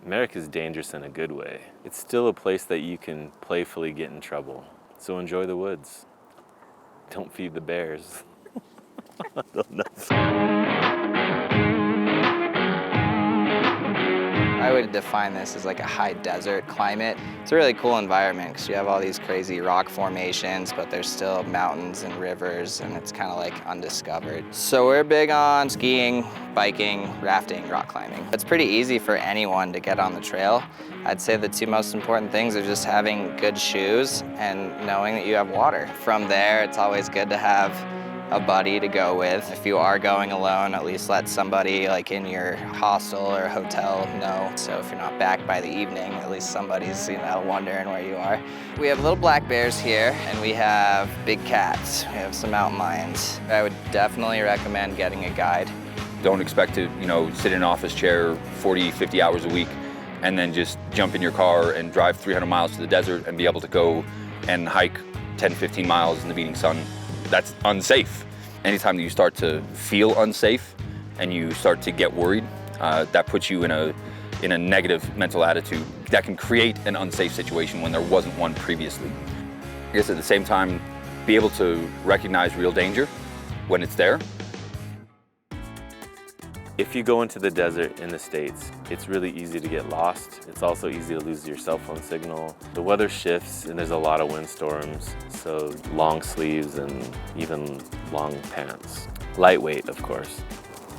America's dangerous in a good way. It's still a place that you can playfully get in trouble. So enjoy the woods. Don't feed the bears. I don't know. I would define this as like a high desert climate. It's a really cool environment because you have all these crazy rock formations, but there's still mountains and rivers, and it's kind of like undiscovered. So we're big on skiing, biking, rafting, rock climbing. It's pretty easy for anyone to get on the trail. I'd say the two most important things are just having good shoes and knowing that you have water. From there, it's always good to have a buddy to go with. If you are going alone, at least let somebody like in your hostel or hotel know. So if you're not back by the evening, at least somebody's, wondering where you are. We have little black bears here, and we have big cats. We have some mountain lions. I would definitely recommend getting a guide. Don't expect to, sit in an office chair 40, 50 hours a week and then just jump in your car and drive 300 miles to the desert and be able to go and hike 10, 15 miles in the beating sun. That's unsafe. Anytime that you start to feel unsafe and you start to get worried, that puts you in a negative mental attitude that can create an unsafe situation when there wasn't one previously. I guess at the same time, be able to recognize real danger when it's there. If you go into the desert in the States, it's really easy to get lost. It's also easy to lose your cell phone signal. The weather shifts and there's a lot of windstorms, so long sleeves and even long pants. Lightweight, of course.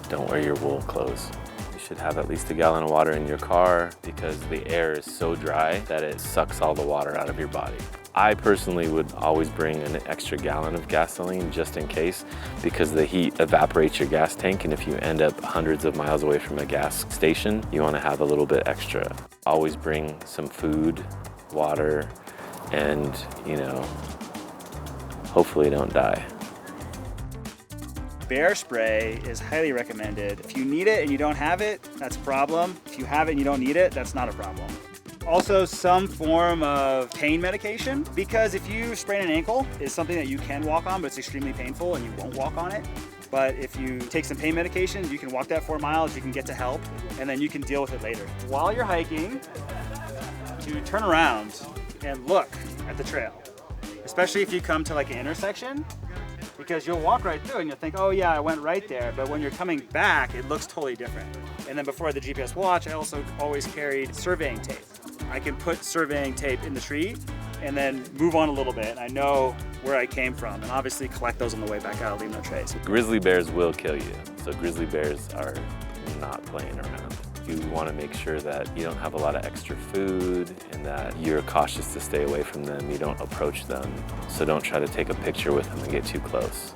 Don't wear your wool clothes. You should have at least a gallon of water in your car because the air is so dry that it sucks all the water out of your body. I personally would always bring an extra gallon of gasoline just in case, because the heat evaporates your gas tank, and if you end up hundreds of miles away from a gas station, you want to have a little bit extra. Always bring some food, water, and, hopefully don't die. Bear spray is highly recommended. If you need it and you don't have it, that's a problem. If you have it and you don't need it, that's not a problem. Also, some form of pain medication, because if you sprain an ankle, it's something that you can walk on, but it's extremely painful and you won't walk on it. But if you take some pain medication, you can walk that 4 miles, you can get to help, and then you can deal with it later. While you're hiking, to turn around and look at the trail, especially if you come to like an intersection, because you'll walk right through and you'll think, oh yeah, I went right there. But when you're coming back, it looks totally different. And then before the GPS watch, I also always carried surveying tape. I can put surveying tape in the tree and then move on a little bit. I know where I came from, and obviously collect those on the way back out, leave no trace. Grizzly bears will kill you, so grizzly bears are not playing around. You want to make sure that you don't have a lot of extra food and that you're cautious to stay away from them. You don't approach them, so don't try to take a picture with them and get too close.